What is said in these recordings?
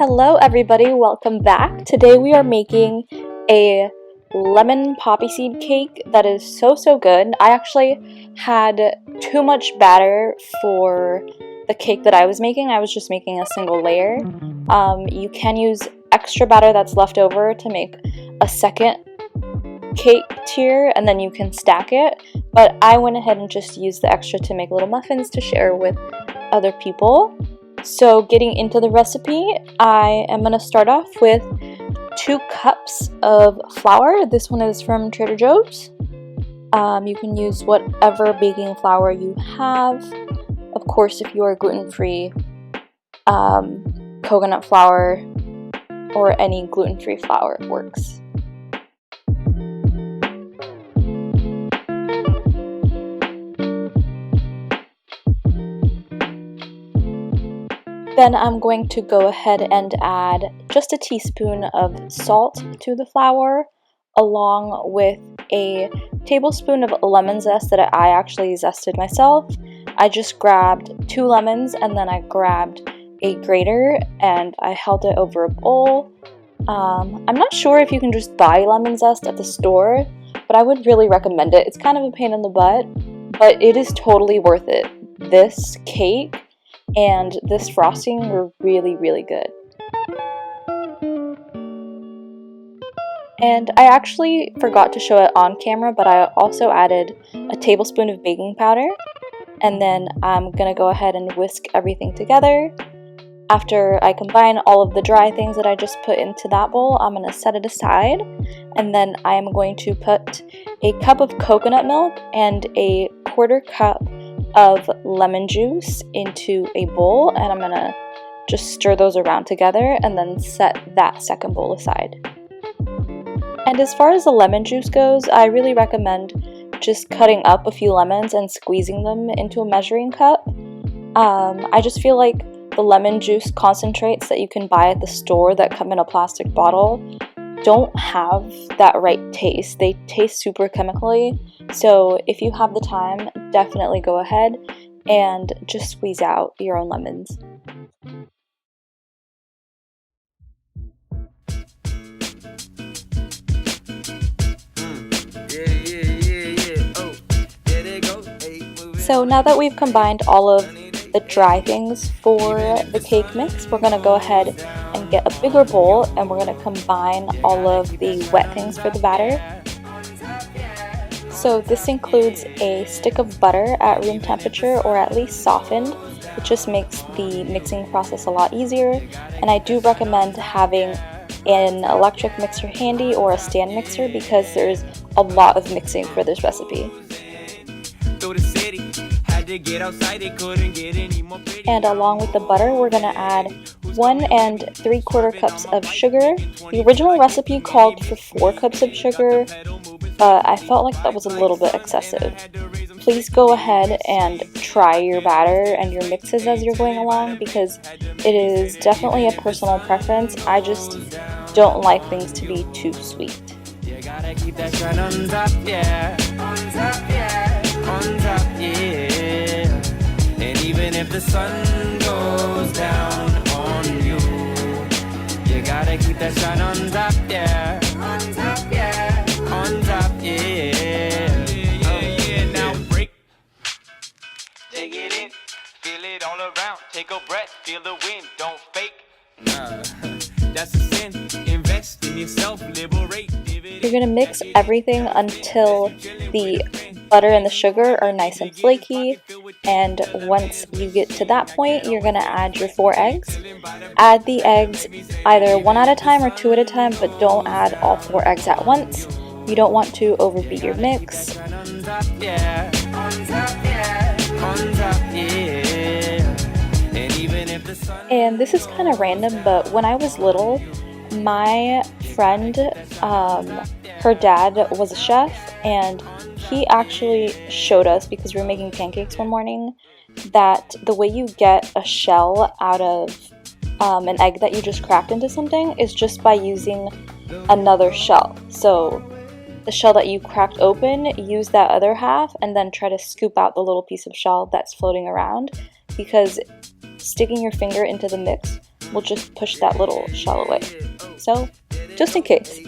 Hello everybody, welcome back. Today we are making a lemon poppy seed cake that is so good. I actually had too much batter for the cake that I was making. I was just making a single layer. You can use extra batter that's left over to make a second cake tier and then you can stack it, but I went ahead and just used the extra to make little muffins to share with other people. So getting into the recipe, I am going to start off with 2 cups of flour. This one is from Trader Joe's. You can use whatever baking flour you have. Of course, if you are gluten-free, coconut flour or any gluten-free flour works. Then I'm going to go ahead and add just a teaspoon of salt to the flour, along with a tablespoon of lemon zest that I actually zested myself. I just grabbed 2 lemons and then I grabbed a grater and I held it over a bowl. I'm not sure if you can just buy lemon zest at the store, but I would really recommend it. It's kind of a pain in the butt, but it is totally worth it. This cake and this frosting were really good. And I actually forgot to show it on camera, but I also added a tablespoon of baking powder, and then I'm gonna go ahead and whisk everything together. After I combine all of the dry things that I just put into that bowl, I'm gonna set it aside, and then I am going to put a cup of coconut milk and a 1/4 cup of lemon juice into a bowl, and I'm gonna just stir those around together and then set that second bowl aside. And as far as the lemon juice goes, I really recommend just cutting up a few lemons and squeezing them into a measuring cup. I just feel like the lemon juice concentrates that you can buy at the store that come in a plastic bottle don't have that right taste. They taste super chemically, so if you have the time, definitely go ahead and just squeeze out your own lemons. So now that we've combined all of the dry things for the cake mix, we're going to go ahead and get a bigger bowl and we're going to combine all of the wet things for the batter. So this includes a stick of butter at room temperature or at least softened. It just makes the mixing process a lot easier, and I do recommend having an electric mixer handy or a stand mixer because there's a lot of mixing for this recipe. And along with the butter, we're going to add 1 3/4 cups of sugar. The original recipe called for 4 cups of sugar, but I felt like that was a little bit excessive. Please go ahead and try your batter and your mixes as you're going along because it is definitely a personal preference. I just don't like things to be too sweet. You gotta keep that shine on top, yeah. On top, yeah. On top, yeah. And even if the sun goes down on you, you gotta keep that shine on top, yeah. On top, yeah. On top, yeah. Yeah. Now break. Take it in, feel it all around. Take a breath, feel the wind, don't fake. That's a sin. Invest in yourself, liberate. You're gonna mix everything until the butter and the sugar are nice and flaky, and once you get to that point, you're gonna add your 4 eggs. Add the eggs either 1 at a time or 2 at a time, but don't add all 4 eggs at once. You don't want to overbeat your mix. And this is kind of random, but when I was little, my friend, her dad was a chef, and he actually showed us, because we were making pancakes one morning, that the way you get a shell out of an egg that you just cracked into something is just by using another shell. So the shell that you cracked open, use that other half, and then try to scoop out the little piece of shell that's floating around, because sticking your finger into the mix we'll just push that little shell away. So, just in case.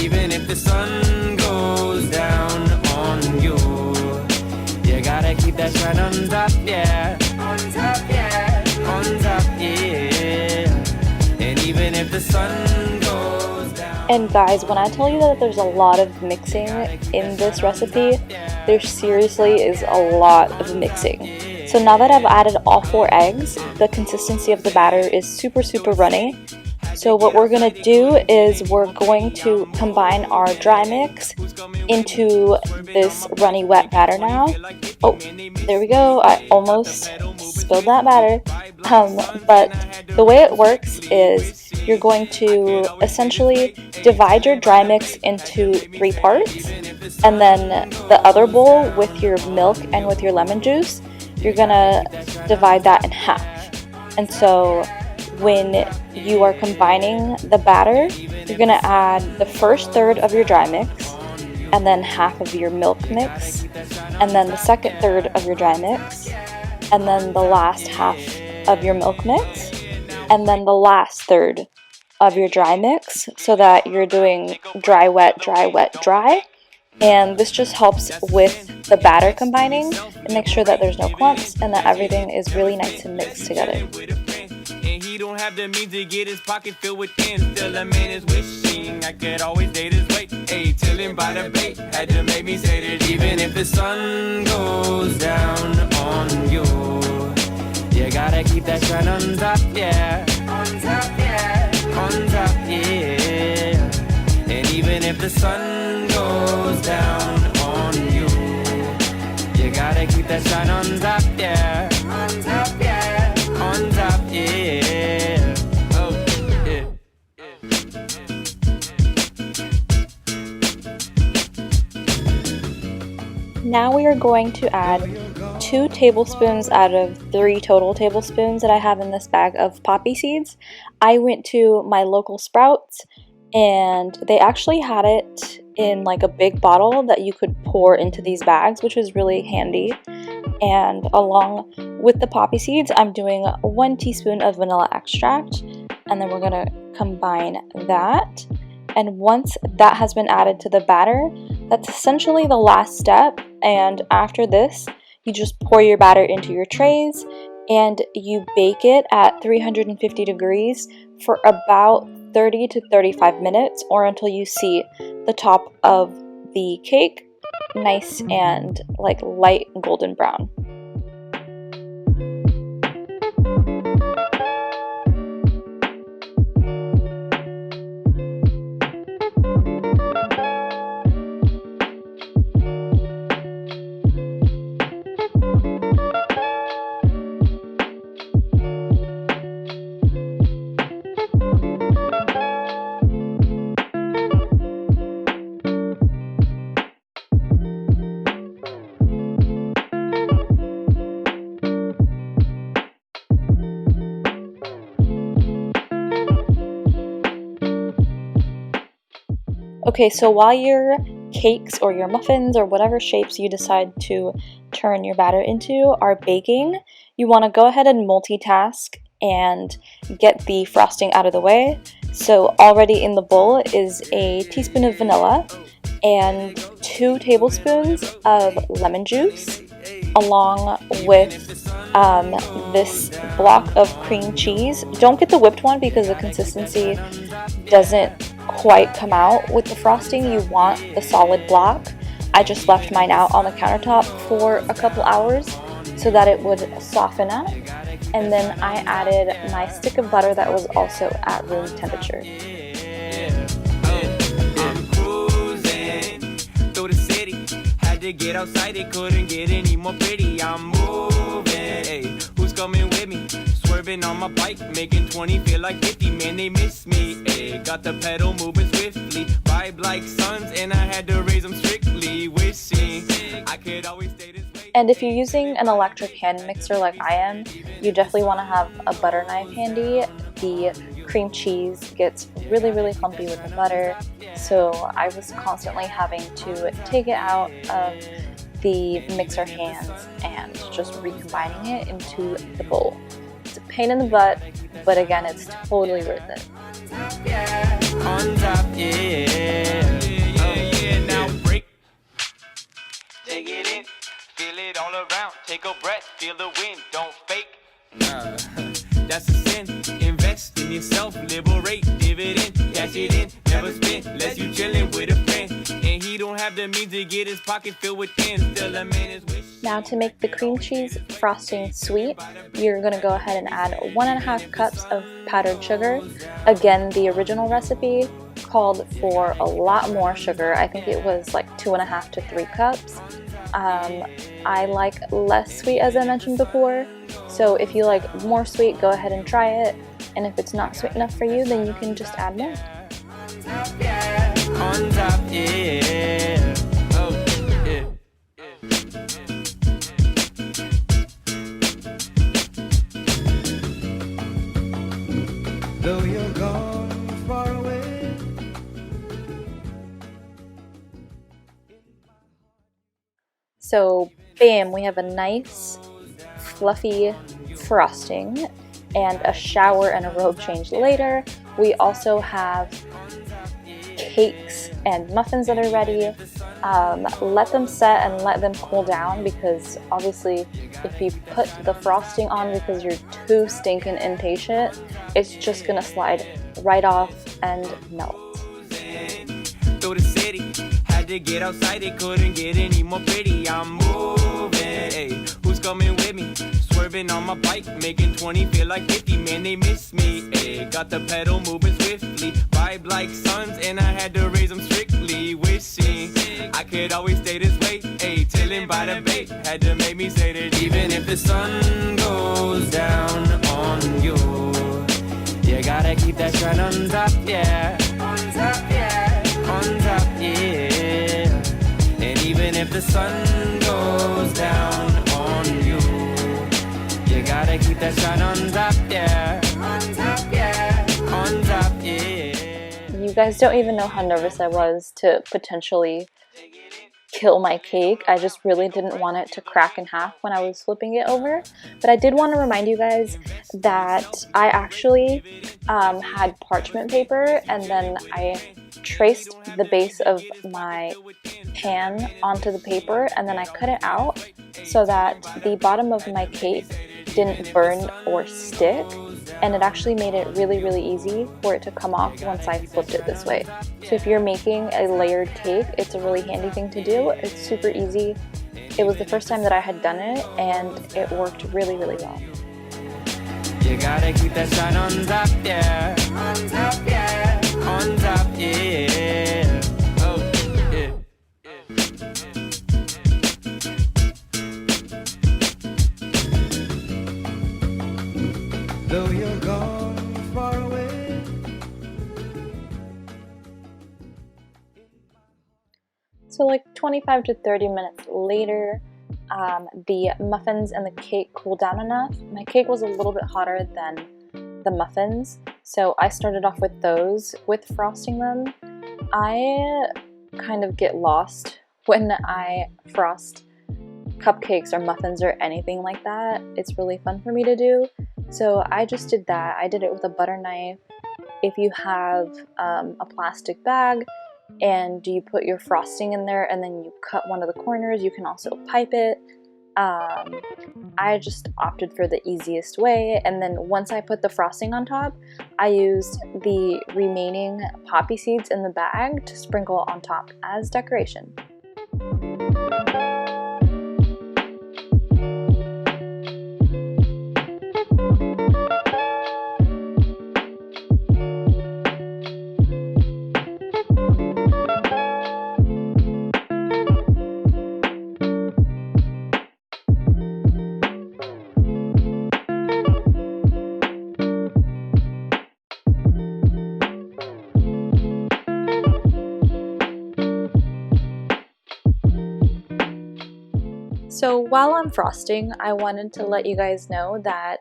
Even if the sun goes down on you, you gotta keep that shine on top, yeah. On top, yeah. On top, yeah. And even if the sun goes down. And guys, when I tell you that there's a lot of mixing in this recipe, there seriously is a lot of mixing. So now that I've added all 4 eggs, the consistency of the batter is super runny. So what we're going to do is we're going to combine our dry mix into this runny wet batter now. Oh, there we go. I almost spilled that batter. But the way it works is you're going to essentially divide your dry mix into 3 parts, and then the other bowl with your milk and with your lemon juice, you're going to divide that in half. And so when you are combining the batter, you're going to add the first third of your dry mix, and then half of your milk mix, and then the second third of your dry mix, and then the last half of your milk mix, and then the last third of your dry mix, so that you're doing dry, wet, dry, wet, dry. And this just helps with the batter combining and make sure that there's no clumps and that everything is really nice and mixed together. He don't have the means to get his pocket filled with ends. Still a man is wishing I could always date his weight. Hey, chilling by the bay, had to make me say that even if the sun goes down on you, you gotta keep that shine on top, yeah. On top, yeah. On top, yeah. And even if the sun goes down on you, you gotta keep that shine on top, yeah. On top, yeah. On top, yeah. Oh, yeah. Now we are going to add 2 tablespoons out of 3 total tablespoons that I have in this bag of poppy seeds. I went to my local Sprouts and they actually had it in like a big bottle that you could pour into these bags, which was really handy. And along with the poppy seeds, I'm doing 1 teaspoon of vanilla extract, and then we're going to combine that. And once that has been added to the batter, that's essentially the last step. And after this, you just pour your batter into your trays and you bake it at 350 degrees for about 30 to 35 minutes, or until you see the top of the cake nice and like light golden brown. Okay, so while your cakes or your muffins or whatever shapes you decide to turn your batter into are baking, you want to go ahead and multitask and get the frosting out of the way. So already in the bowl is a teaspoon of vanilla and 2 tablespoons of lemon juice, along with this block of cream cheese. Don't get the whipped one because the consistency doesn't quite come out with the frosting. You want the solid block. I just left mine out on the countertop for a couple hours so that it would soften up, and then I added my stick of butter that was also at room temperature. To get outside, it couldn't get any more pretty. I'm moving, hey, who's coming with me? Swerving on my bike, making 20 feel like 50. Man, they miss me, hey, got the pedal moving swiftly. Vibe like suns, and I had to raise them strictly. Wishing I could always stay this way. And if you're using an electric hand mixer like I am, you definitely want to have a butter knife handy. The cream cheese gets really clumpy with the butter, so I was constantly having to take it out of the mixer hands and just recombining it into the bowl. It's a pain in the butt, but again, it's totally worth it. On top, yeah. Now break. Take it in, feel it all around. Take a breath, feel the wind, don't fake. That's a sin. Invest in yourself, liberate, dividend, cash it in, never spend, unless you chillin' with a friend. And he don't have the means to get his pocket filled with tens. Still a man is wish. Now to make the cream cheese frosting sweet, you're going to go ahead and add 1.5 cups of powdered sugar. Again, the original recipe called for a lot more sugar. I think it was like 2.5 to 3 cups. I like less sweet, as I mentioned before, so if you like more sweet, go ahead and try it, and if it's not sweet enough for you, then you can just add more. On top, yeah. Oh, yeah. Though you're gone far away. So bam, we have a nice fluffy frosting and a shower and a robe change later. We also have cakes and muffins that are ready. Let them set and let them cool down, because obviously if you put the frosting on because you're too stinking impatient, it's just gonna slide right off and melt. Through the city, had to get outside, it couldn't get any more pretty. I'm moving, hey, who's coming with me? Swerving on my bike, making 20 feel like 50, man, they miss me, hey. Got the pedal moving swiftly, vibe like suns, and I had to raise them strictly. Wishing I could always stay this way, hey, chilling by the bay. Had to make me say that even if the sun goes down on you, you gotta keep that shine on top, yeah. On top, yeah. On top, yeah. And even if the sun goes down on you, you gotta keep that shine on top, yeah. On top, yeah. On top, yeah. You guys don't even know how nervous I was to potentially kill my cake. I just really didn't want it to crack in half when I was flipping it over. But I did want to remind you guys that I actually had parchment paper, and then I traced the base of my pan onto the paper, and then I cut it out so that the bottom of my cake didn't burn or stick, and it actually made it really, really easy for it to come off once I flipped it this way. So if you're making a layered cake, it's a really handy thing to do. It's super easy. It was the first time that I had done it, and it worked really, really well. You gotta keep that shine on top, yeah. On top, yeah. On top, yeah. Oh, yeah. Though you're gone far away. So like 25 to 30 minutes later, the muffins and the cake cooled down enough. My cake was a little bit hotter than the muffins, so I started off with those with frosting them. I kind of get lost when I frost cupcakes or muffins or anything like that. It's really fun for me to do, so I just did that. I did it with a butter knife. If you have a plastic bag and you put your frosting in there and then you cut one of the corners, you can also pipe it. I just opted for the easiest way, and then once I put the frosting on top, I used the remaining poppy seeds in the bag to sprinkle on top as decoration. So while I'm frosting, I wanted to let you guys know that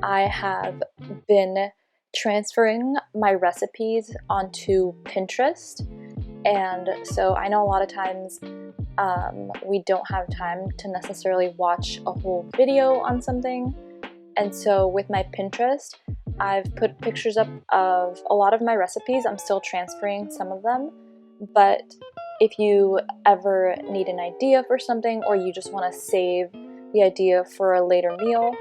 I have been transferring my recipes onto Pinterest, And so I know a lot of times we don't have time to necessarily watch a whole video on something. And so with my Pinterest, I've put pictures up of a lot of my recipes. I'm still transferring some of them, but if you ever need an idea for something, or you just want to save the idea for a later meal,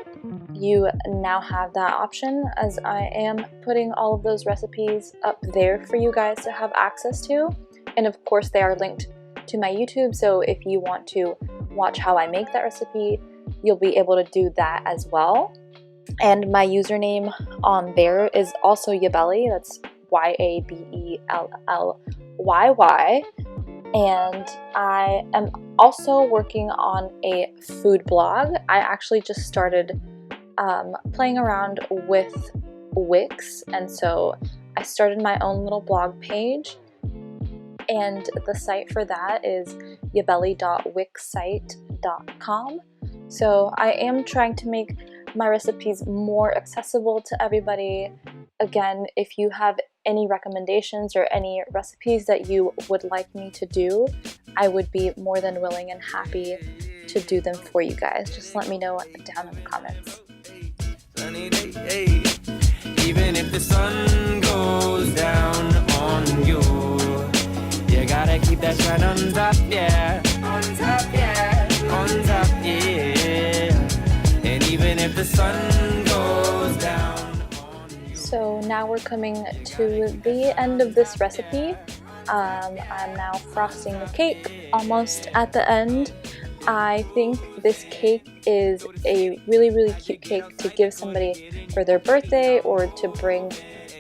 you now have that option, as I am putting all of those recipes up there for you guys to have access to. And of course they are linked to my YouTube, so if you want to watch how I make that recipe, you'll be able to do that as well. And my username on there is also Yabelly, that's Yabelly. And I am also working on a food blog. I actually just started playing around with Wix, and so I started my own little blog page, and the site for that is yabelly.wixsite.com. So I am trying to make my recipes more accessible to everybody. Again, if you have any recommendations or any recipes that you would like me to do, I would be more than willing and happy to do them for you guys. Just let me know down in the comments. Sunny day, hey. Even if the sun goes down on you, you gotta keep that shine on top, yeah. On top, yeah. On top, yeah. And even if the sun goes down on you. So now we're coming to the end of this recipe. I'm now frosting the cake, almost at the end. I think this cake is a really, really cute cake to give somebody for their birthday, or to bring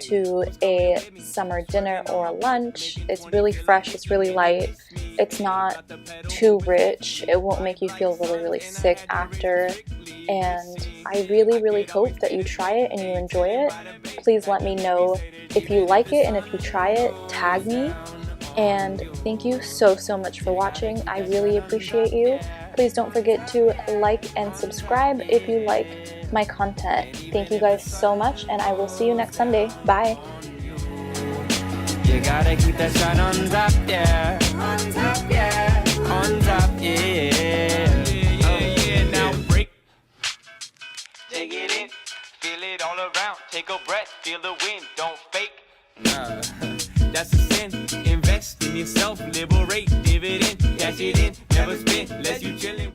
to a summer dinner or a lunch. It's really fresh, it's really light, it's not too rich, it won't make you feel really, really sick after. And I really, really hope that you try it and you enjoy it. Please let me know if you like it, and if you try it, tag me. And thank you so, so much for watching. I really appreciate you. Please don't forget to like and subscribe if you like my content. Thank you guys so much, and I will see you next Sunday. Bye. You gotta keep that shine on top, yeah. On top, yeah. On top, yeah. Yeah, now break. Take it in, feel it all around. Take a breath, feel the wind, don't fake. Nah, that's a sin. Invest in yourself, liberate, dividend, cash it in, never spend, less you chillin'.